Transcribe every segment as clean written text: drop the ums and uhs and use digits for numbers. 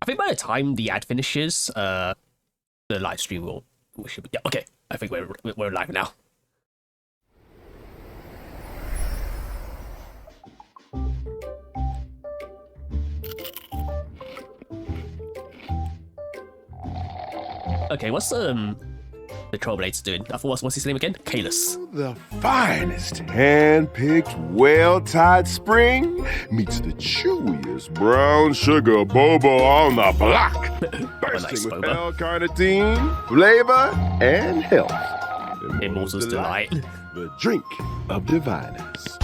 think by the time the ad finishes, the live stream we should be. Yeah, okay. I think we're live now. Okay, what's the Trollblades doing? I thought what's his name again? Kalis. The finest hand-picked, well-tied spring meets the chewiest brown sugar boba on the block. Bursting with L-carnitine, flavor, and health. Immortal's Delight. The drink of diviners.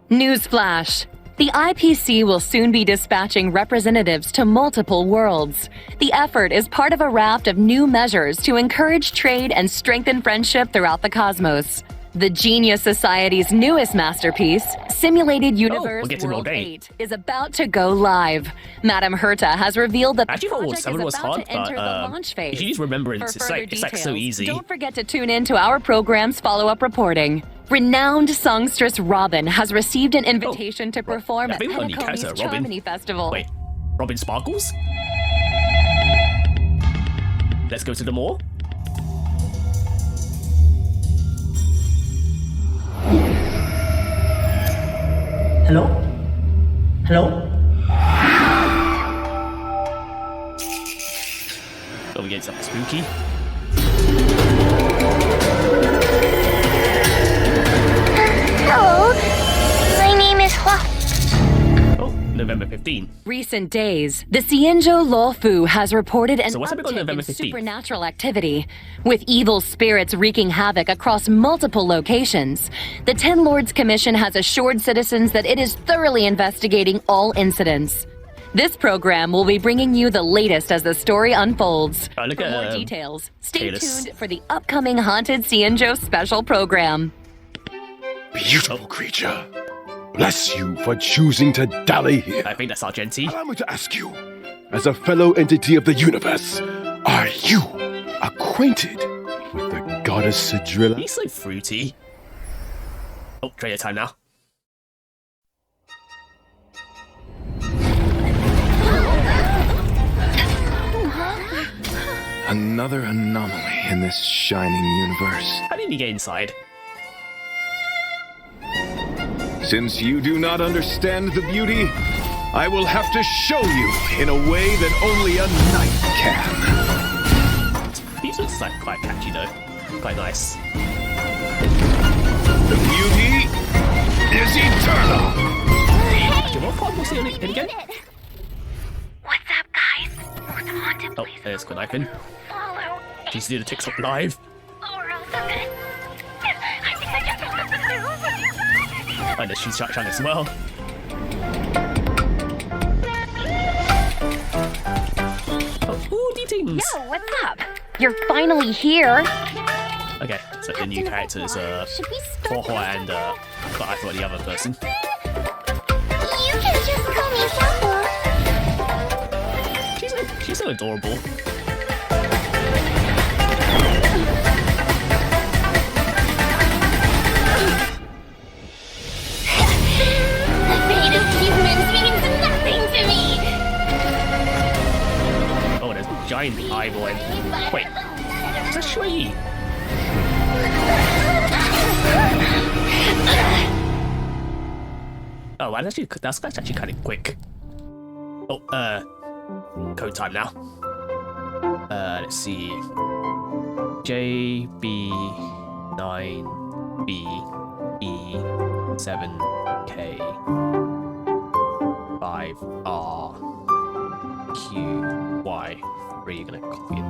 Newsflash. The IPC will soon be dispatching representatives to multiple worlds. The effort is part of a raft of new measures to encourage trade and strengthen friendship throughout the cosmos. The Genius Society's newest masterpiece, Simulated Universe World 8, is about to go live. Madame Herta has revealed that the project is about to enter the launch phase. You just remember it's like so easy. Don't forget to tune in to our program's follow-up reporting. Renowned songstress Robin has received an invitation to perform at Penacony's Charmony Festival. Wait, Robin Sparkles? Let's go to the mall. Hello? Hello? Oh, we get something spooky. Hello, my name is Hua. Oh, November 15. Recent days, the Xianzhou Luofu has reported an what's happening on uptick November in 15th? supernatural activity, with evil spirits wreaking havoc across multiple locations. The Ten Lords Commission has assured citizens that it is thoroughly investigating all incidents. This program will be bringing you the latest as the story unfolds. Oh, look For at, more details, stay Kalis. tuned for the upcoming Haunted Xianzhou special program. Beautiful creature. Bless you for choosing to dally here. I think that's Argenti. Allow me to ask you, as a fellow entity of the universe, are you acquainted with the goddess Sidrilla? He's so fruity. Oh, trailer time now. Another anomaly in this shining universe. How did he get inside? Since you do not understand the beauty, I will have to show you in a way that only a knight can. These looks like quite catchy though. Quite nice. The beauty is eternal. Actually, what part was he in again? What's up, guys? We're the haunted Oh, places. there's Icon. Follow. She's doing the TikTok live. Or else I'm gonna... I think I just found the And then she's shut as well. Oh, ooh, D-Tings! Yo, what's up? You're finally here. Okay, so the new characters are Should we start? Hoho and but I thought the other person. You can just call me Shafu. She's so adorable. The fate of humans means nothing to me. Oh, there's a giant eyeball and wait, it's a Shui. Oh, that's actually kind of quick. Oh, code time now. Let's see. JB9BE7K5RQY3. Gonna copy it.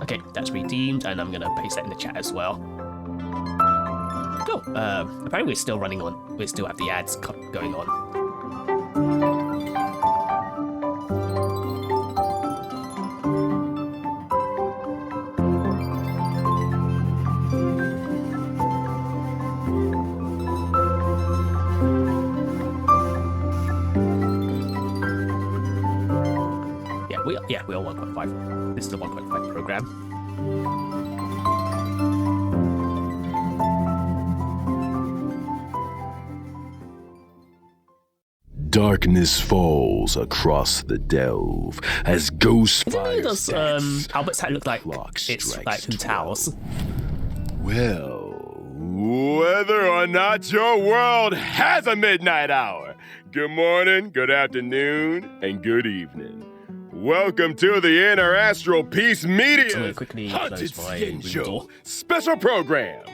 Okay, that's redeemed, and I'm gonna paste that in the chat as well. Oh, apparently we're still running on. We still have the ads going on. We are 1.5. This is the 1.5 program. darkness falls across the delve as ghost Isn't fire it does sets. Albert's hat look like Clock it's strikes like Hu Tao's? Well, whether or not your world has a midnight hour, good morning, good afternoon, and good evening. Welcome to the Inner Astral Peace Media's quickly Haunted close my Shinjo window. special program.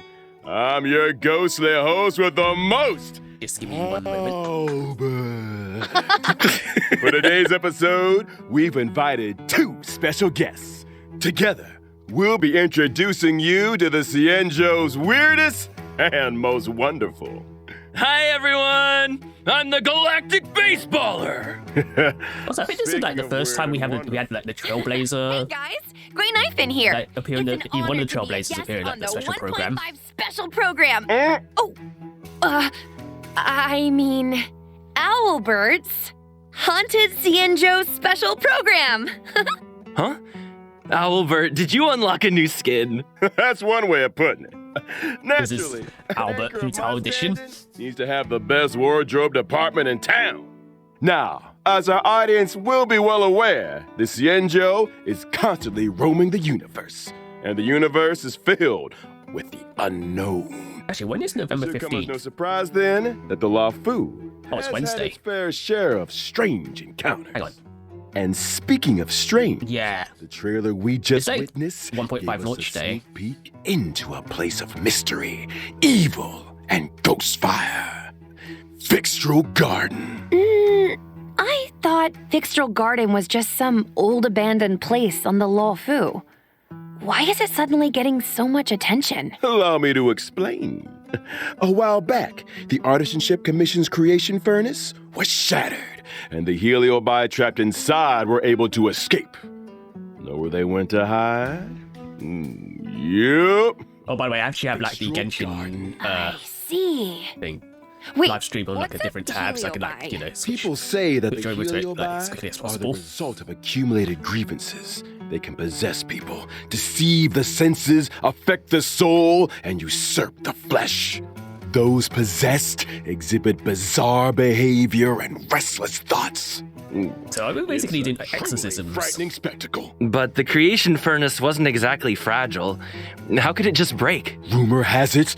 I'm your ghostly host with the most. Just give me 1 moment. For today's episode, we've invited 2 special guests. Together, we'll be introducing you to the Shinjo's weirdest and most wonderful. Hi everyone! I'm the Galactic Baseballer! Also, I think this is like the first time we had like the Trailblazer Guys, Grey Knife in here. like appear in It's the an one of honor the to be a Trailblazers guest appear in like on the special 1.5 program. special program. I mean, Owlbert's Haunted Shinjo special program. Huh? Owlbert, did you unlock a new skin? That's one way of putting it. This is Naturally, Albert Anchor Hu Tao of edition. Standards needs to have the best wardrobe department in town. Now, as our audience will be well aware, the Shinjo is constantly roaming the universe, and the universe is filled with the unknown. Actually, when is November Should come as no 15th? surprise then that the Law Fu Oh, it's has Wednesday. had its fair share of strange encounters. Hang on. And speaking of strange, Yeah. the trailer we just like witnessed 1.5 gave us launch a day. sneak peek into a place of mystery, evil, and ghost fire. Fixtral Garden. I thought Fixtral Garden was just some old abandoned place on the Law Fu. Why is it suddenly getting so much attention? Allow me to explain. A while back, the Artisanship Commission's creation furnace was shattered, and the Heliobi trapped inside were able to escape. Know where they went to hide? Yup. Oh, by the way, I actually have like the Fixtral Genshin I see. thing Wait, live stream on like a what's different tab, so I can like Heliobi? switch. People say that the Switch over to it, like, as Heliobi quickly as are the possible. result of accumulated grievances. They can possess people, deceive the senses, affect the soul, and usurp the flesh. Those possessed exhibit bizarre behavior and restless thoughts. So I'm basically doing like Truly exorcisms. frightening spectacle. But the creation furnace wasn't exactly fragile. How could it just break? Rumor has it,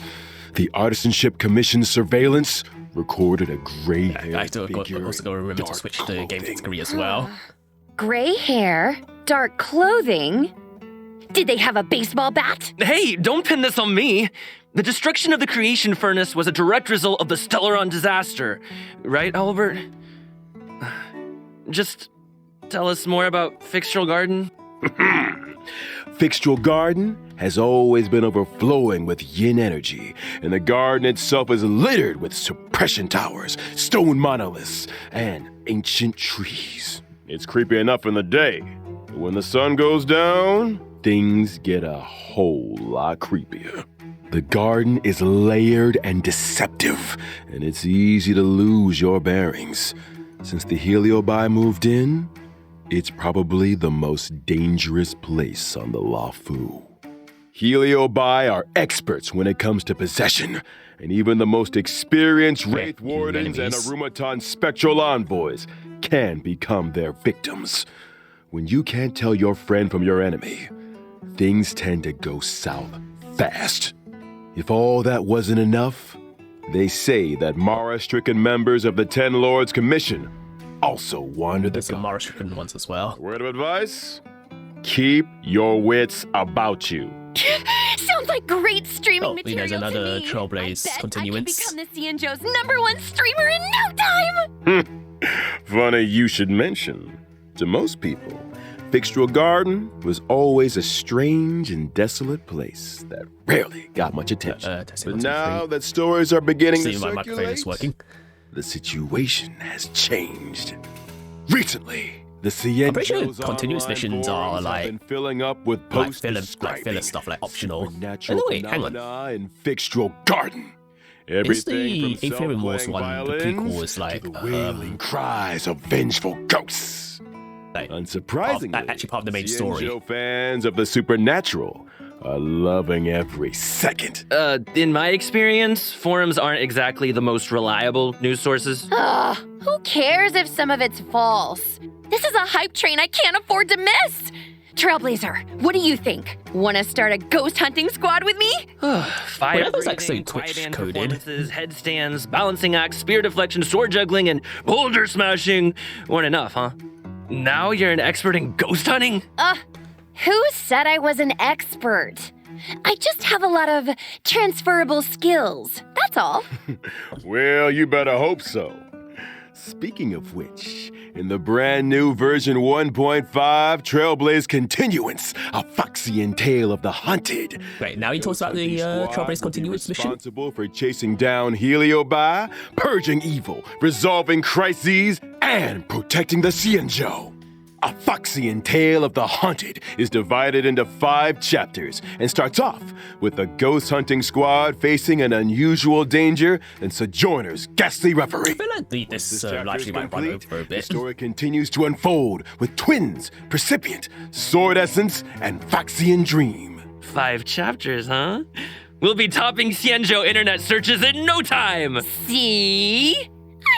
the Artisanship Commission's surveillance recorded a gray-haired I still got, figure also got to remember to dark switch to game clothing. category as well. Gray hair, dark clothing. Did they have a baseball bat? Hey, don't pin this on me! The destruction of the creation furnace was a direct result of the Stellaron disaster. Right, Albert? Just tell us more about Fixtral Garden? Fixtral Garden has always been overflowing with yin energy, and the garden itself is littered with suppression towers, stone monoliths, and ancient trees. It's creepy enough in the day, but when the sun goes down, things get a whole lot creepier. The garden is layered and deceptive, and it's easy to lose your bearings. Since the Heliobi moved in, it's probably the most dangerous place on the Law Fu. Heliobi are experts when it comes to possession, and even the most experienced Wraith you Wardens and enemies. Arumaton Spectral Envoys can become their victims. When you can't tell your friend from your enemy, things tend to go south fast. If all that wasn't enough, they say that Mara-stricken members of the Ten Lords Commission also wander the There's some garden. Mara-stricken ones as well. Word of advice? Keep your wits about you. Sounds like great streaming Oh, material there's another to me. Trailblaze I bet continuance. I can become the Shinjo's #1 streamer in no time. Funny you should mention. To most people, Fixtral Garden was always a strange and desolate place that rarely got much attention. testing But 1, 2, 3. now that stories are beginning See to my microphone is circulate, working. the situation has changed. Recently, the I'm pretty sure Shinjo's continuous online missions are forums have like been filling up with like posts filler describing stuff, like optional. supernatural Oh, wait, hang on. phenomena in Fixtral Garden. Is Everything the from Inferior Wars self-playing one, the violins prequel is like, to the wailing cries of vengeful ghosts. like Unsurprisingly, actually part of the main story. Shinjo fans of the supernatural are loving every second. In my experience, forums aren't exactly the most reliable news sources. Ugh, who cares if some of it's false? This is a hype train I can't afford to miss. Trailblazer, what do you think? Want to start a ghost hunting squad with me? Fire Well, that was actually breathing, quiet Twitch hand coded. performances, headstands, balancing acts, spear deflection, sword juggling, and boulder smashing weren't enough, huh? Now you're an expert in ghost hunting? Who said I was an expert? I just have a lot of transferable skills. That's all. Well, you better hope so. Speaking of which, in the brand new version 1.5 Trailblaze Continuance, a Foxian Tale of the Hunted. Wait, now he talks about the Trailblaze Continuance mission? Responsible for chasing down Heliobi, purging evil, resolving crises, and protecting the Xianzhou. A Foxian Tale of the Hunted is divided into 5 chapters and starts off with the ghost hunting squad facing an unusual danger and Sojourner's ghastly reverie. I feel like this live stream might run over for a The bit. story continues to unfold with twins, Precipient, Sword Essence, and Foxian Dream. 5 chapters, huh? We'll be topping Xianzhou internet searches in no time! See?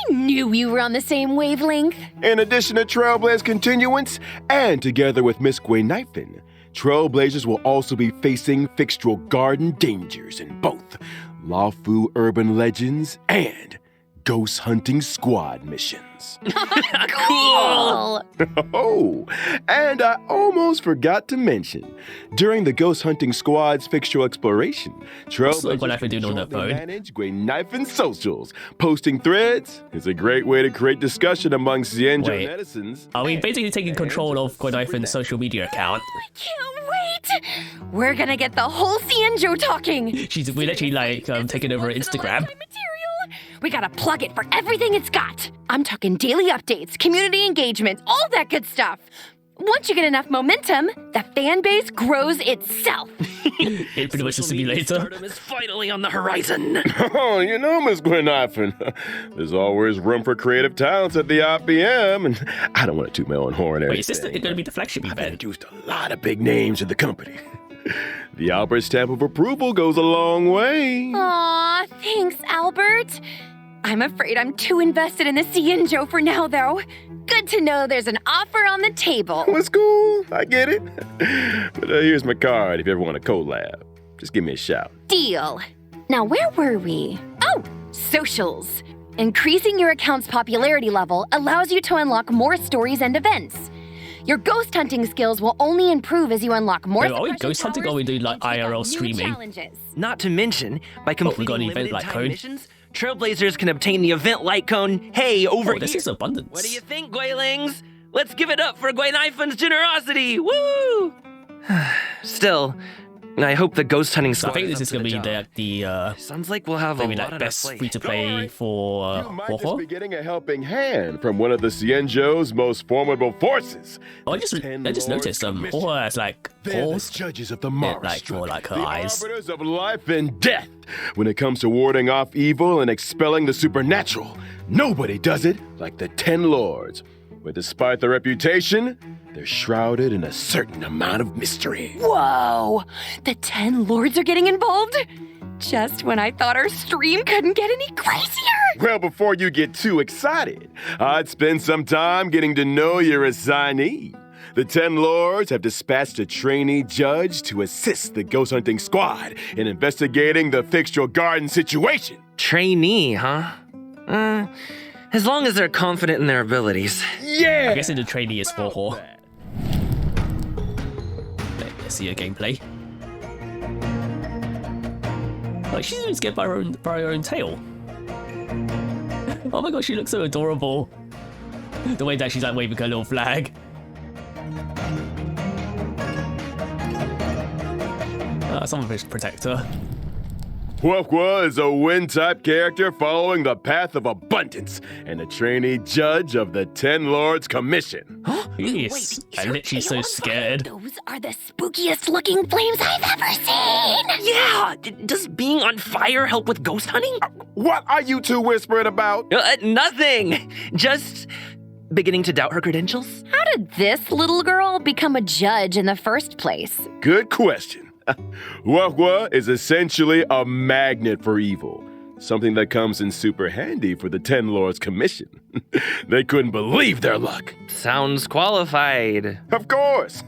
I knew we were on the same wavelength. In addition to Trailblaze Continuance, and together with Miss Guinifin, Trailblazers will also be facing Fixtral Garden dangers in both Lawfu Urban Legends and Ghost Hunting Squad missions. Cool! Oh, and I almost forgot to mention, during the Ghost Hunting Squad's fixtural exploration, Guinifin Trailblazers doing on their phone? manage Guinifin socials. Posting threads is a great way to create discussion among Xianzhou Wait. netizens. Are we basically taking control of Guinifin's social media account? Can't wait! We're gonna get the whole Xianzhou talking. We're literally like taking over Instagram. Material. We gotta plug it for everything it's got. I'm talking daily updates, community engagement, all that good stuff. Once you get enough momentum, the fan base grows itself. It's pretty much a simulator. Stardom is finally on the horizon. Oh, you know, Miss Guinifin, there's always room for creative talents at the IPM, and I don't want to toot my own horn. Wait, is this going to be the flagship I've event? introduced a lot of big names in the company. The Albert stamp of approval goes a long way. Aw, thanks, Albert. I'm afraid I'm too invested in the Xianzhou for now, though. Good to know there's an offer on the table. Well, it's cool. I get it. But here's my card if you ever want a collab. Just give me a shout. Deal. Now, where were we? Oh, socials. Increasing your account's popularity level allows you to unlock more stories and events. Your ghost hunting skills will only improve as you unlock more. Wait, are we ghost hunting or are we doing like IRL streaming? Challenges. Not to mention, by we completing got an event limited like time code. missions, Trailblazers can obtain the event light cone. Hey, over Oh, this here. is abundance. What do you think, Guilings? Let's give it up for Guinifin's generosity. Woo! Still, I hope the ghost hunting So I squad. think this is going to be the Sounds like we'll have maybe a lot like on best our plate. free to play for You might just be Warhol. getting a helping hand from one of the Xianzhou's most formidable forces. Oh, I just noticed Warhol has like They're the paws. judges of the Yeah, Mars, like for like her the eyes. arbiters of life and death. When it comes to warding off evil and expelling the supernatural, nobody does it like the 10 Lords. But despite their reputation, they're shrouded in a certain amount of mystery. Whoa! The 10 lords are getting involved? Just when I thought our stream couldn't get any crazier! Well, before you get too excited, I'd spend some time getting to know your assignee. The 10 Lords have dispatched a trainee judge to assist the ghost hunting squad in investigating the Fixtral Garden situation. Trainee, huh? As long as they're confident in their abilities. Yeah! I'm guessing the trainee is Warhol. Let's see her gameplay. Like she's even scared by her own tail. Oh my god, she looks so adorable. The way that she's like waving her little flag. Someone should protect her. Huafua is a wind-type character following the path of abundance and a trainee judge of the 10 Lords Commission. Yes, I'm literally so scared. Those are the spookiest looking flames I've ever seen! Yeah! Does being on fire help with ghost hunting? What are you two whispering about? Nothing! Just beginning to doubt her credentials? How did this little girl become a judge in the first place? Good question. Huahua is essentially a magnet for evil. Something that comes in super handy for the Ten Lords Commission. They couldn't believe their luck. Sounds qualified. Of course.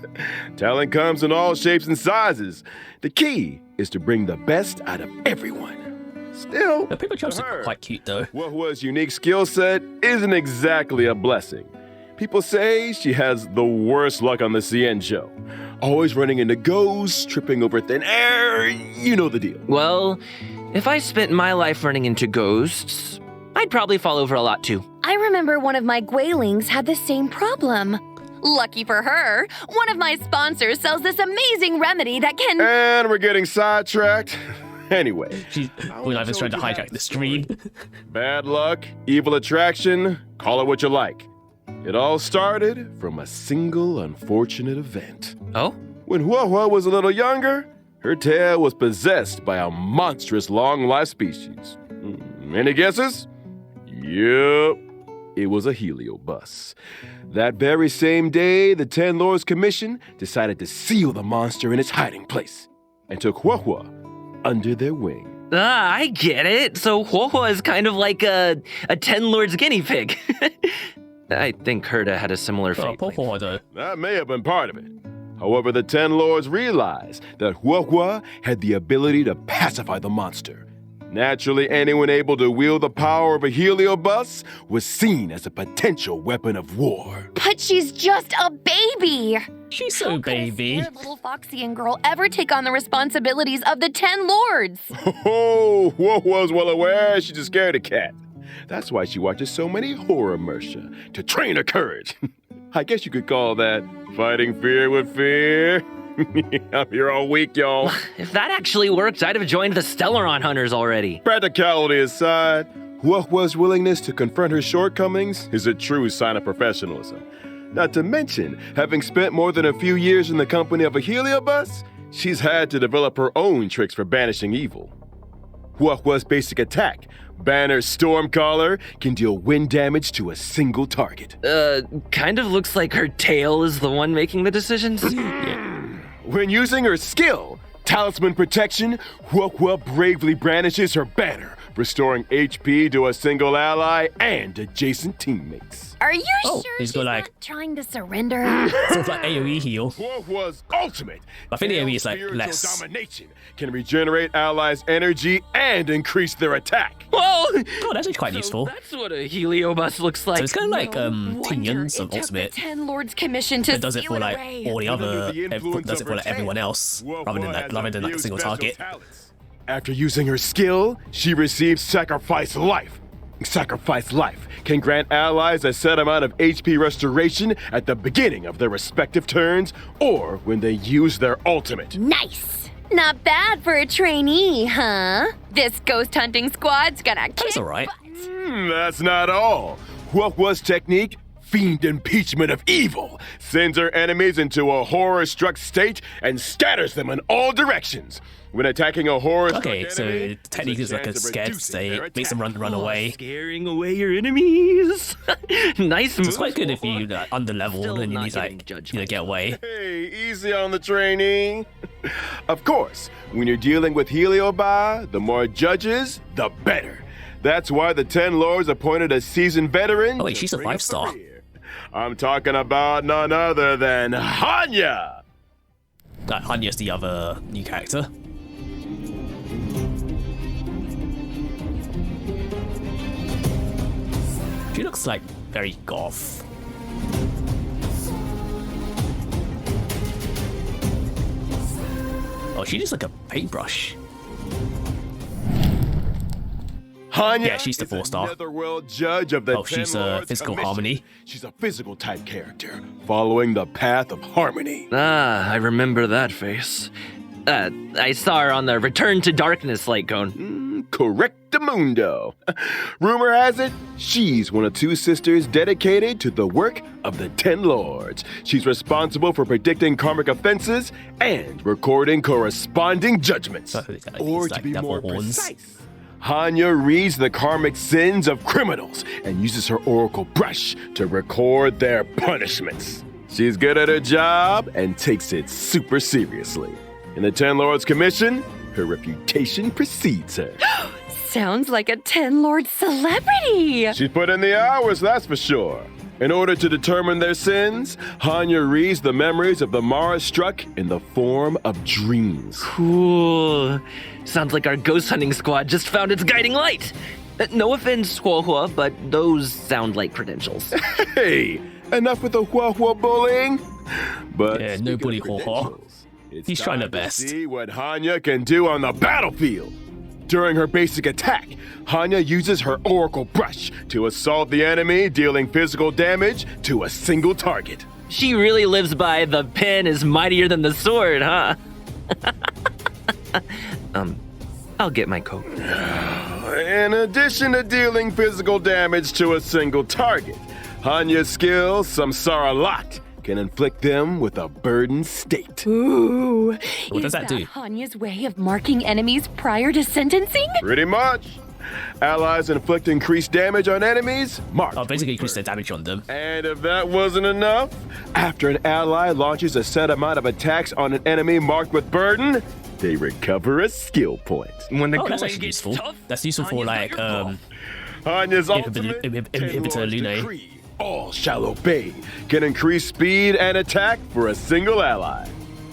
Talent comes in all shapes and sizes. The key is to bring the best out of everyone. Still, The paper jumps are quite cute though. Huahua's unique skill set isn't exactly a blessing. People say she has the worst luck on the CN show. Always running into ghosts, tripping over thin air, you know the deal. Well, if I spent my life running into ghosts, I'd probably fall over a lot too. I remember one of my Guilings had the same problem. Lucky for her, one of my sponsors sells this amazing remedy that can... And we're getting sidetracked. Anyway, We're just trying to hijack the stream. bad luck, evil attraction, call it what you like. It all started from a single unfortunate event. Oh? When Huahua was a little younger, her tail was possessed by a monstrous long-life species. Any guesses? Yep, it was a heliobus. That very same day, the Ten Lords Commission decided to seal the monster in its hiding place and took Huahua under their wing. Ah, I get it. So Huahua is kind of like a Ten Lords guinea pig. I think Herta had a similar Oh, fate. poor Huahua though. That may have been part of it. However, the Ten Lords realized that Huahua had the ability to pacify the monster. Naturally, anyone able to wield the power of a heliobus was seen as a potential weapon of war. But she's just a baby! She's so baby. How could a scared little Foxian girl ever take on the responsibilities of the Ten Lords? Oh, Huahua's well aware she just scared a cat. That's why she watches so many horror mercia, to train her courage. I guess you could call that fighting fear with fear. I'm here all week, y'all. If that actually worked, I'd have joined the Stellaron Hunters already. Practicality aside, Huahua's willingness to confront her shortcomings is a true sign of professionalism. Not to mention, having spent more than a few years in the company of a heliobus, she's had to develop her own tricks for banishing evil. Huahua's basic attack, Banner's Stormcaller, can deal wind damage to a single target. Kind of looks like her tail is the one making the decisions. When using her skill, Talisman Protection, Huahua bravely brandishes her banner, restoring HP to a single ally and adjacent teammates. Are you Oh, sure he's she's got, not like- trying to surrender? Sounds like AoE heal. Huahua's ultimate. I think the AoE is, like, spiritual less. domination can regenerate allies' energy and increase their attack. Whoa! Oh, that's actually quite useful. That's what a heliobus looks like. So it's kind of like Wonder Tinyan's it took the ultimate. Ten Lords Commission to It does it steal for like away. all the other, Under the influence does it of for her like everyone tail, else, Huahua rather than has like a few single special target. talents. After using her skill, she receives Sacrifice Life. Sacrifice Life can grant allies a set amount of HP restoration at the beginning of their respective turns or when they use their ultimate. Nice. Not bad for a trainee, huh? This ghost hunting squad's gonna kick That's alright. butt. That's not all. Huahua's technique, Fiend Impeachment of Evil, sends her enemies into a horror-struck state and scatters them in all directions. When attacking a horror-struck Okay, so enemy, the technique there's is like a chance of scared reducing state, their makes them attack. run away. Scaring away your enemies. Nice move. It's quite good if you under leveled Still and you not need getting like judged get away. Hey, easy on the trainee. Of course, when you're dealing with Heliobi, the more judges, the better. That's why the Ten Lords appointed a seasoned veteran. Oh wait, to she's a bring up 5-star. the rear. I'm talking about none other than Hanya. Hanya's the other new character. She looks like very goth. Oh, she looks like a paintbrush. Hanya Yeah, she's the is a 4-star. netherworld judge of the Oh, Ten she's a Lords physical Commission. harmony. She's a physical type character, following the path of harmony. Ah, I remember that face. I saw her on the Return to Darkness light cone. Correctamundo. Rumor has it, she's one of two sisters dedicated to the work of the Ten Lords. She's responsible for predicting karmic offenses and recording corresponding judgments. So it's like Or these, to like, be devil more horns. precise, Hanya reads the karmic sins of criminals and uses her oracle brush to record their punishments. She's good at her job and takes it super seriously. In the Ten Lords Commission, her reputation precedes her. Sounds like a 10 Lord celebrity. She's put in the hours, that's for sure. In order to determine their sins, Hanya reads the memories of the Mara struck in the form of dreams. Cool. Sounds like our ghost hunting squad just found its guiding light. No offense, Hua Hua, but those sound like credentials. Hey, enough with the Hua bullying. But Yeah, no bully Hua Hua. it's He's trying time her to best. See what Hanya can do on the battlefield. During her basic attack, Hanya uses her Oracle Brush to assault the enemy, dealing physical damage to a single target. She really lives by the pen is mightier than the sword, huh? I'll get my coat. In addition to dealing physical damage to a single target, Hanya's skill, Samsara Lot, can inflict them with a burdened state. Ooh. What does Is that do? Hanya's way of marking enemies prior to sentencing? Pretty much. Allies inflict increased damage on enemies, marked. Oh, basically increase the damage on them. And if that wasn't enough, after an ally launches a set amount of attacks on an enemy marked with burden, they recover a skill point. When the Oh, that's going actually gets useful. tough, That's useful for like Hanya's ultimate inhibitor 10 Lords Lune. decree, all shall obey, can increase speed and attack for a single ally.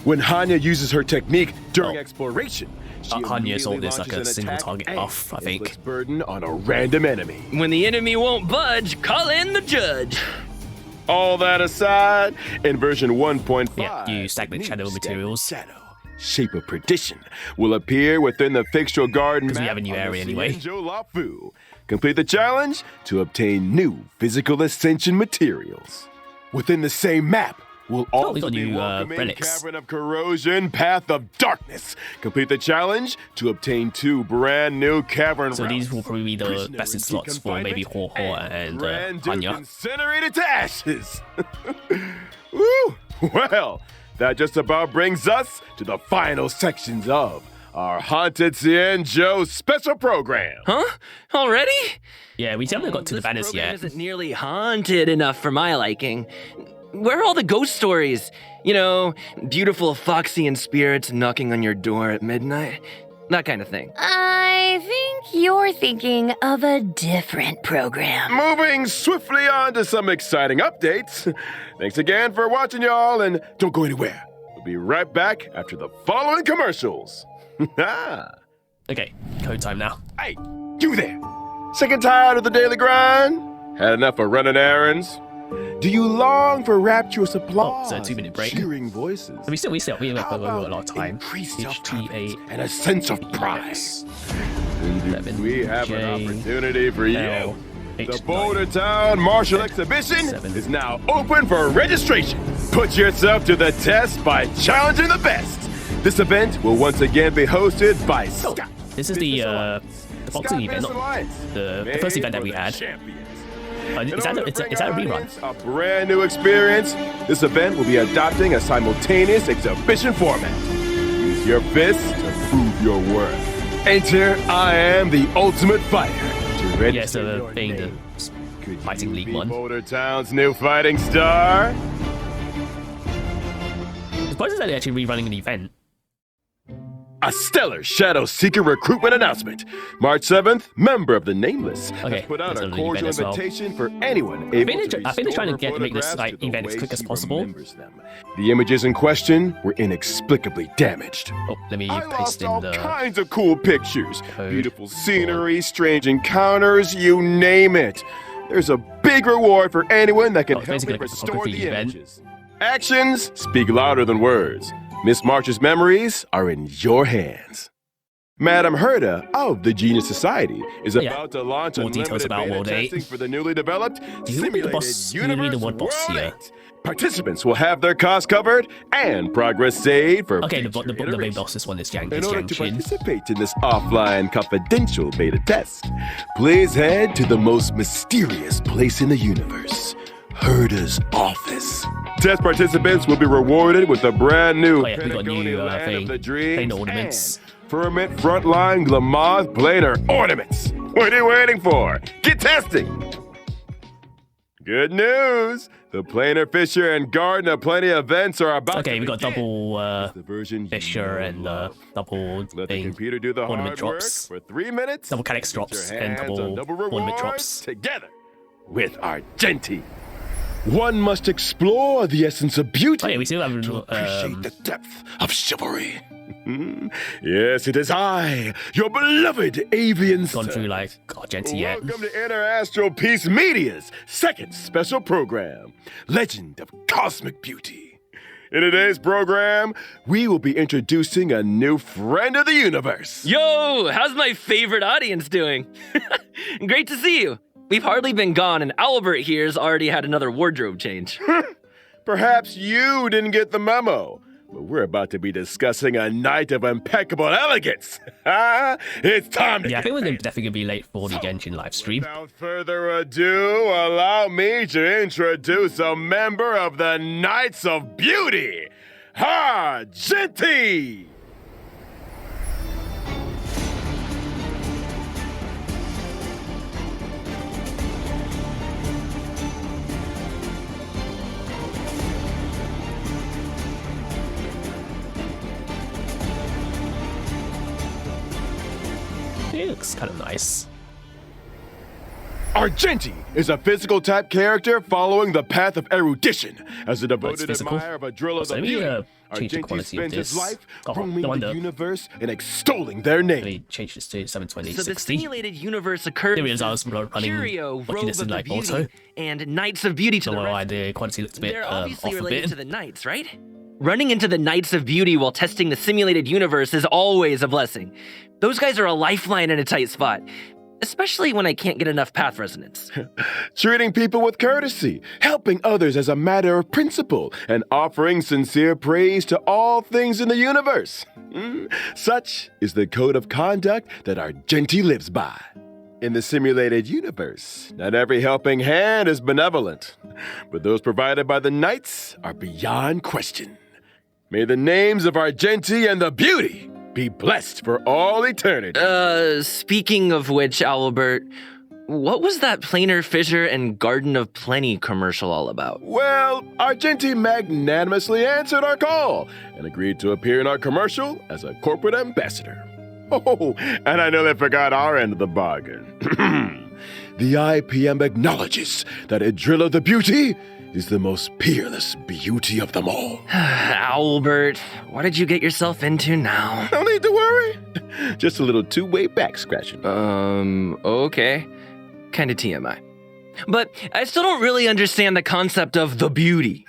When Hanya uses her technique during Oh. exploration, she Hanya's ult immediately is like launches a an single attack target and buff, I think. inflicts burden on a random enemy. When the enemy won't budge, call in the judge. All that aside, in version 1.5, Yeah, you stagnant new shadow stagnant materials. Shadow, Shape of Perdition, will appear within the Fixtural Garden 'Cause we map have a new on the area anyway. Cienjo Lafu. Complete the challenge to obtain new physical ascension materials. Within the same map will we also got be new, welcoming relics. Cavern of Corrosion, Path of Darkness. Complete the challenge to obtain 2 brand new cavern So these will routes. probably be the Prisoner best in slots for maybe Hua Hua and Grand Duke Hanya. incinerated to ashes. Woo! Well, that just about brings us to the final sections of our Haunted Cienjo special program. Huh? Already? Yeah, we haven't got to the This banners program yet. isn't nearly haunted enough for my liking. Where are all the ghost stories? You know, beautiful Foxian spirits knocking on your door at midnight? That kind of thing. I think you're thinking of a different program. Moving swiftly on to some exciting updates. Thanks again for watching, y'all, and don't go anywhere. We'll be right back after the following commercials. Okay, code time now. Hey, you there! Sick and tired of the daily grind? Had enough of running errands? Do you long for rapturous applause? so a 2-minute break. Cheering voices. We have a How lot of about time. increased HTA self-confidence and a sense of pride? EX. We have an J, opportunity for you. L, The H9. Boulder Town Martial Exhibition 7. is now open for registration. Put yourself to the test by challenging the best. This event will once again be hosted by Scott. This is the boxing event, not the first event that we had. Is that a rerun? A brand new experience. This event will be adopting a simultaneous exhibition format. Use your fists to prove your worth. Enter I Am the Ultimate Fighter to register Yeah, so your being the name. Could Fighting you League be 1. Boulder Town's new fighting star? I'm surprised that they're actually rerunning an event. A stellar Shadow Seeker recruitment announcement. March 7th, member of the Nameless Okay, has put out that's a a really cordial bad as well. invitation for anyone think able to they're trying to restore make this, photographs like, to the event as way quick as she possible. remembers them. The images in question were inexplicably damaged. Oh, let me I paste lost in all the kinds of cool pictures. code. Beautiful scenery, strange encounters, you name it. There's a big reward for anyone that can it's help me basically like a restore photography the event. images. Actions speak louder than words. Miss March's memories are in your hands. Madam Herda of the Genius Society is Yeah. about to launch More details unlimited about beta World 8. testing for the newly developed You will be the simulated boss- you will be the universe one boss World here. 8. Participants will have their costs covered and progress saved for Okay, the future main iterations. boss, this one is Jiang In order to Chin. participate in this offline confidential beta test, please head to the most mysterious place in the universe, Herda's office. Test participants will be rewarded with a brand new Oh yeah, we got a new Patagonia Land thing. of the Dreams Planar ornaments. and Firmament Frontline Glamoth Planar Ornaments. What are you waiting for? Get testing! Good news! The planar fissure and garden of plenty events are about Okay, to we got begin. double The version Fisher you and love. double Let the thing, computer do the ornament hard drops. work for 3 minutes. Double calyx Get your drops and hands on double rewards ornament drops. together with Argenti. One must explore the essence of beauty Oh yeah, we still have to appreciate the depth of chivalry. Yes, it is I, your beloved avian gone sir. through like Argenti yet. Welcome to Inner Astral Peace Media's second special program, Legend of Cosmic Beauty. In today's program, we will be introducing a new friend of the universe. Yo, how's my favorite audience doing? Great to see you. We've hardly been gone, and Albert here's already had another wardrobe change. Perhaps you didn't get the memo, but we're about to be discussing a night of impeccable elegance. It's time to Yeah, I get think we're fancy. definitely gonna be late for the Genshin live stream. Without further ado, allow me to introduce a member of the Knights of Beauty, Argenti! It looks kind of nice. Argenti is a physical type character following the path of erudition. As a devoted physical? admirer of a drill of So the let me, beauty, change the Argenti quality of spends his this. life Oh, roaming no the wonder. universe and extolling their name. Let me change this to 720, So the 60. simulated universe occurs There it is, I was running, Curio, watching Robe this of in the like Beauty, auto. and Knights of Beauty to Don't the know why right. the quality looks a bit They're off obviously a related bit. to the Knights, right? Running into the Knights of Beauty while testing the simulated universe is always a blessing. Those guys are a lifeline in a tight spot, especially when I can't get enough path resonance. Treating people with courtesy, helping others as a matter of principle, and offering sincere praise to all things in the universe. Such is the code of conduct that Argenti lives by. In the simulated universe, not every helping hand is benevolent, but those provided by the Knights are beyond question. May the names of Argenti and the Beauty be blessed for all eternity. Speaking of which, Albert, what was that planar fissure and Garden of Plenty commercial all about? Well, Argenti magnanimously answered our call and agreed to appear in our commercial as a corporate ambassador. Oh, and I nearly forgot our end of the bargain. The IPM acknowledges that Adrilla the Beauty is the most peerless beauty of them all. Albert, what did you get yourself into now? No need to worry. Just a little two-way back scratching. Okay. Kinda TMI. But I still don't really understand the concept of the beauty.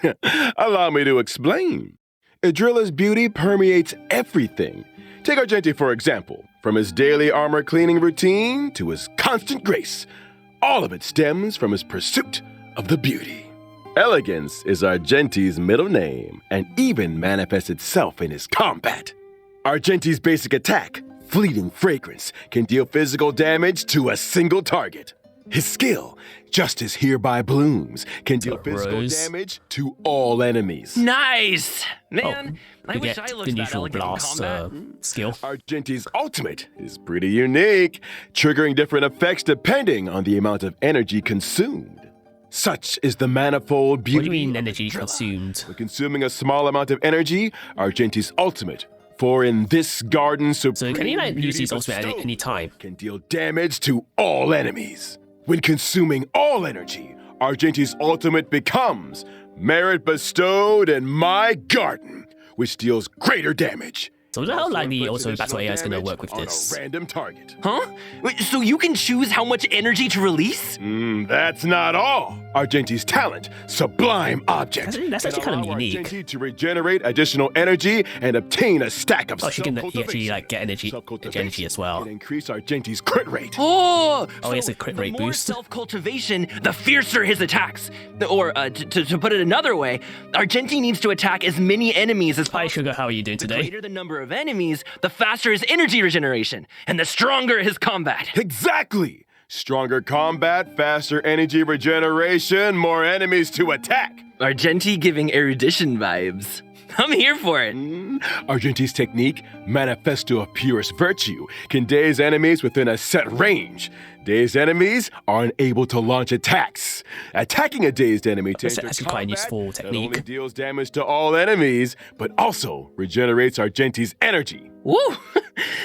Allow me to explain. Adrilla's beauty permeates everything. Take Argenti, for example. From his daily armor cleaning routine to his constant grace, all of it stems from his pursuit of the beauty. Elegance is Argenti's middle name and even manifests itself in his combat. Argenti's basic attack, Fleeting Fragrance, can deal physical damage to a single target. His skill, Justice Hereby Blooms, can deal Got physical Rose. damage to all enemies. Nice! Man, I You wish get I the looked that usual elegant in blast combat. skill. Argenti's ultimate is pretty unique, triggering different effects depending on the amount of energy consumed. Such is the manifold beauty. What do you mean of energy Adrilla. consumed? When consuming a small amount of energy, Argenti's ultimate, for in this garden So supreme can you like use beauty these ultimate at bestowed, any time? can deal damage to all enemies. When consuming all energy, Argenti's ultimate becomes Merit Bestowed in My Garden, which deals greater damage. So how like the Inflicts auto battle additional AI is going to damage work with on this? a random target. Huh? Wait, so you can choose how much energy to release? That's not all. Argenti's talent, Sublime Object, That's actually can kind of allow unique. Argenti to regenerate additional energy and obtain a stack of Oh, she can self-cultivation. actually like get energy as well. Can increase Argenti's crit rate. Oh, Oh, he has a crit the rate more boost. self-cultivation, the fiercer his attacks. Or, to put it another way, Argenti needs to attack as many enemies as Hi, possible. Sugar, how are you doing The today? greater the number of enemies, the faster his energy regeneration, and the stronger his combat. Exactly! Stronger combat, faster energy regeneration, more enemies to attack. Argenti giving erudition vibes. I'm here for it. Argenti's technique, Manifesto of Purest Virtue, can daze enemies within a set range. Dazed enemies are unable to launch attacks. Attacking a dazed enemy to That's enter actually quite a combat useful not technique. only deals damage to all enemies, but also regenerates Argenti's energy. Woo!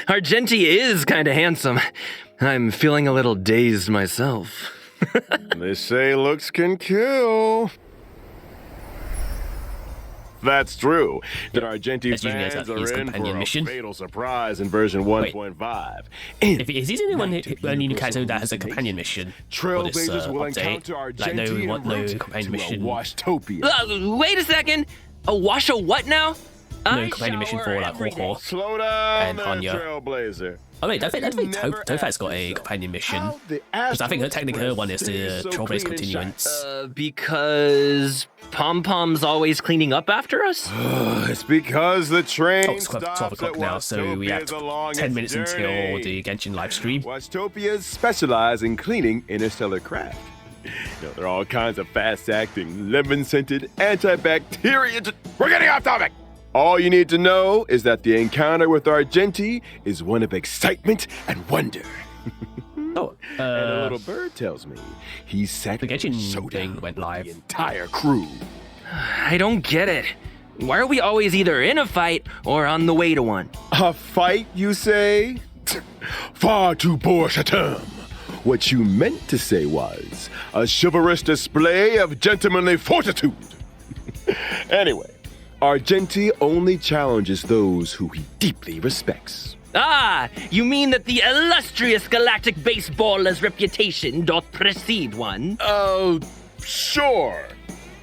Argenti is kind of handsome. I'm feeling a little dazed myself. They say looks can kill. That's true. That Argenti That's usually fans his are in companion for mission. a fatal surprise in version 1.5. If he's the only one only new character that has a companion mission for this Trailblazers will update, encounter Argenti like no companion to mission, a Washtopia. Wait a second. A wash a what now? no companion mission for like Hawk. Slow down, And there, Hanya. Trailblazer. Oh wait, I think Never Tophat's got a asked companion mission. how the Because I think technically her one is Astral the Express Trailblaze stays so clean and continuance. Because Pom Pom's always cleaning up after us? It's because the train Oh, it's 12 stops o'clock at now, so we have Washtopia's along 10 its minutes until journey. the Genshin live stream. Washtopias specialize in cleaning interstellar craft. There are all kinds of fast-acting, lemon-scented, antibacterial... We're getting off topic! All you need to know is that the encounter with Argenti is one of excitement and wonder. Oh, And a little bird tells me he's set the Genshin showdown thing went live. the entire crew. I don't get it. Why are we always either in a fight or on the way to one? A fight, you say? Far too poor a term. What you meant to say was a chivalrous display of gentlemanly fortitude. Anyway, Argenti only challenges those who he deeply respects. Ah, you mean that the illustrious galactic baseballer's reputation doth precede one? Oh, sure.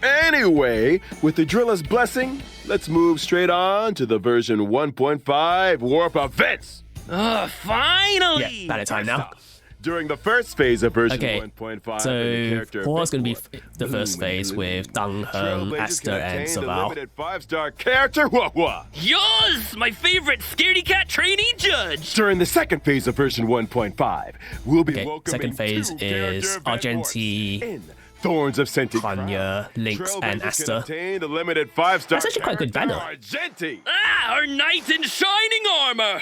Anyway, with the driller's blessing, let's move straight on to the version 1.5 warp events. Finally! Yeah, about that time now. During the first phase of version Okay, 1.5, so the character 4 is going to be event warp, the first Bloom phase and with Bloom. Dang Heng, Trailblazers Asta, can and obtain the Saval. limited 5-star character Wah-Wah. Yours, my favorite scaredy cat trainee judge! During the second phase of version 1.5, we'll be Okay, welcoming second phase 2 is character event Argenti, warps in Thorns of Scented Hanya, Crown. Lynx, and Trailblazers can Asta. obtain the limited 5-star That's actually quite a good character banner. Argenti. Ah, our knight in shining armor!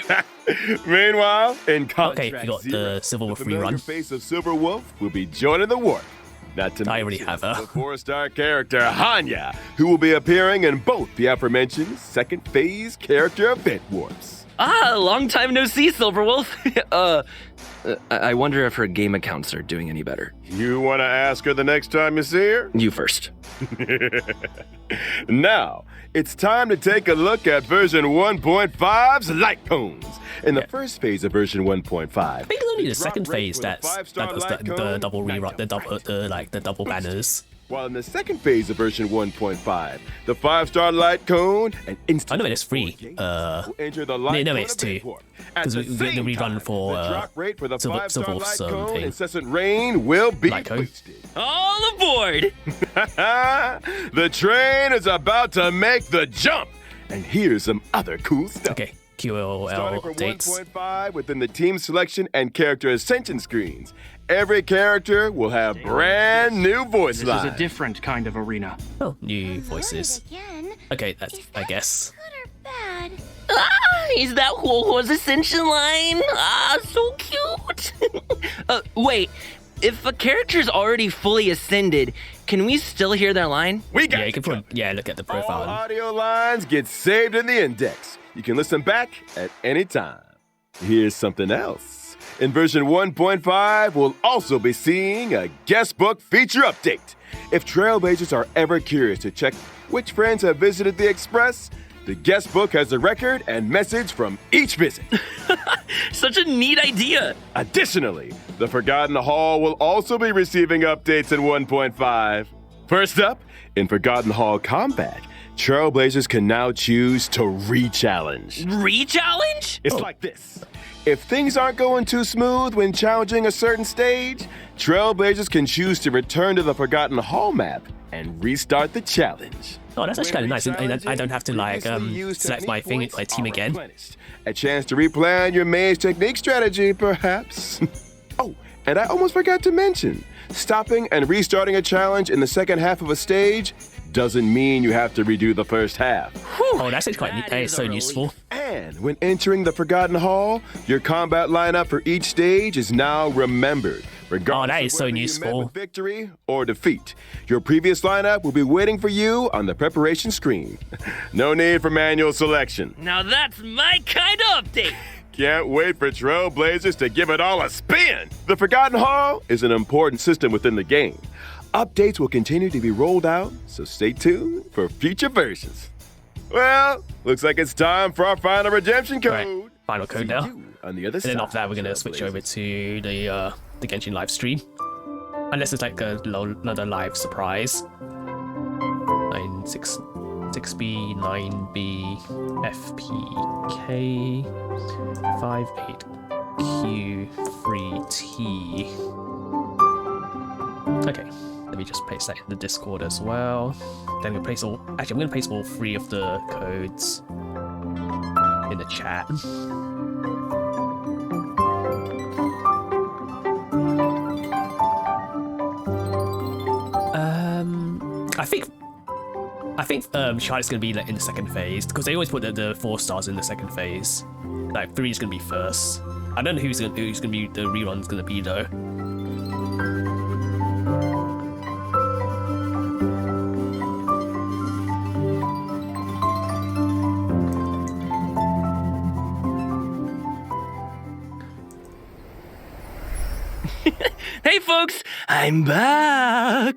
Meanwhile, in Okay, contract we got zero, the Silver Wolf familiar rerun. face of Silver Wolf will be joining the warp. Not to I already mention have her. the 4-star character Hanya, who will be appearing in both the aforementioned second phase character event warps. Ah, long time no see, Silverwolf. I wonder if her game accounts are doing any better. You want to ask her the next time you see her? You first. Now, it's time to take a look at version 1.5's light cones. In the first phase of version 1.5, I think it's only the second phase that's that does the double rerun, the double banners. While in the second phase of version 1.5, the 5-star light cone and instant. I know it's free. will enter the light no, cone it's event 2. warp. At 'Cause the we get the same rerun time, for, the drop rate for the Silver 5-star Wolf's, light cone thing. incessant rain will be Light cone. wasted. All aboard! The train is about to make the jump, and here's some other cool stuff. Okay, QLL Starting from updates. 1.5 within the team selection and character ascension screens, every character will have brand new voice This is lines. a different kind of arena. Oh, new voices. Again. Okay, that's I guess. Good or bad? Ah, is that Huohuo's ascension line? Ah, so cute! Wait, if a character's already fully ascended, can we still hear their line? We got Yeah, you can covered. put look at the All profile. audio lines get saved in the index. You can listen back at any time. Here's something else. In version 1.5, we'll also be seeing a guest book feature update. If Trailblazers are ever curious to check which friends have visited the Express, the guest book has a record and message from each visit. Such a neat idea! Additionally, the Forgotten Hall will also be receiving updates in 1.5. First up, in Forgotten Hall Combat, Trailblazers can now choose to re-challenge. Re-challenge? It's like this. If things aren't going too smooth when challenging a certain stage, Trailblazers can choose to return to the Forgotten Hall map and restart the challenge. Oh, that's actually kind of nice. I don't have to like select my thing, my team again. A chance to replan your maze technique strategy, perhaps. Oh, and I almost forgot to mention, stopping and restarting a challenge in the second half of a stage doesn't mean you have to redo the first half. Oh, that's actually quite neat. That is so useful. And when entering the Forgotten Hall, your combat lineup for each stage is now remembered. Regardless that is of so whether you useful. met with victory or defeat, your previous lineup will be waiting for you on the preparation screen. No need for manual selection. Now that's my kind of update. Can't wait for Trailblazers to give it all a spin. The Forgotten Hall is an important system within the game. Updates will continue to be rolled out, so stay tuned for future versions. Well, looks like it's time for our final redemption code. Right, final code See now. you on the other And side. then after that, we're gonna switch over to the Genshin live stream. Unless it's like another live surprise. 6B, 9B, FPK, 58Q, 3T. Okay, let me just paste that in the Discord as well. Then I'm gonna place all. Actually, I'm gonna place all 3 of the codes in the chat. I think Charlotte's gonna be like, in the second phase because they always put the 4 stars in the second phase. Like 3 is gonna be first. I don't know who's gonna be the rerun's gonna be though. Hey folks, I'm back.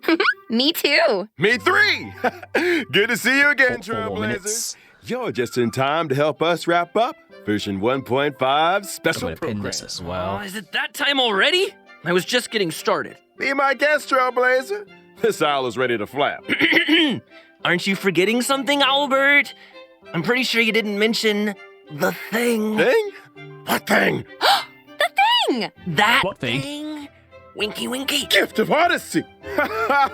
Me too. Me 3! Good to see you again, 4 more Trailblazers. minutes. You're just in time to help us wrap up version 1.5 I'm special gonna pin program. this as Oh, well. is it that time already? I was just getting started. Be my guest, Trailblazer. This owl is ready to flap. Aren't you forgetting something, Albert? I'm pretty sure you didn't mention the thing. Thing? What thing? The thing! That What thing? Winky winky. Gift of Odyssey.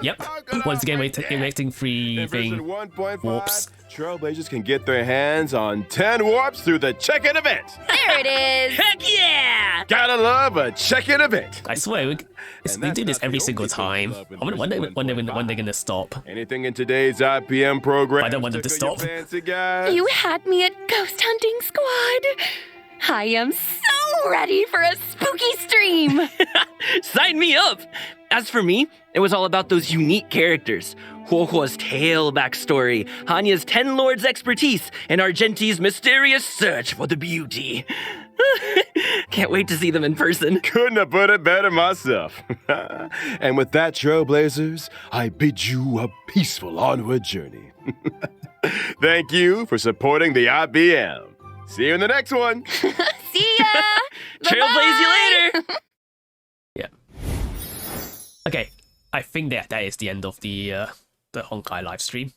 Yep. Once again, we're waiting 3 In version thing. 1.5, warps. Trailblazers can get their hands on 10 warps through the check-in event. There it is. Heck yeah! Gotta love a check-in event. I swear, we that's do this not every the single only thing time. we love in I wonder version when they're 1.5. gonna stop. Anything in today's IPM program? I don't want them to tickle your stop. Fancy guys? You had me at Ghost Hunting Squad. I am so ready for a spooky stream. Sign me up! As for me, it was all about those unique characters. Huohuo's tale backstory, Hanya's 10 Lords expertise, and Argenti's mysterious search for the beauty. Can't wait to see them in person. Couldn't have put it better myself. And with that, Trailblazers, I bid you a peaceful onward journey. Thank you for supporting the IBM. See you in the next one. See ya. Trailblaze you later! Yeah. Okay, I think that is the end of the Honkai live stream.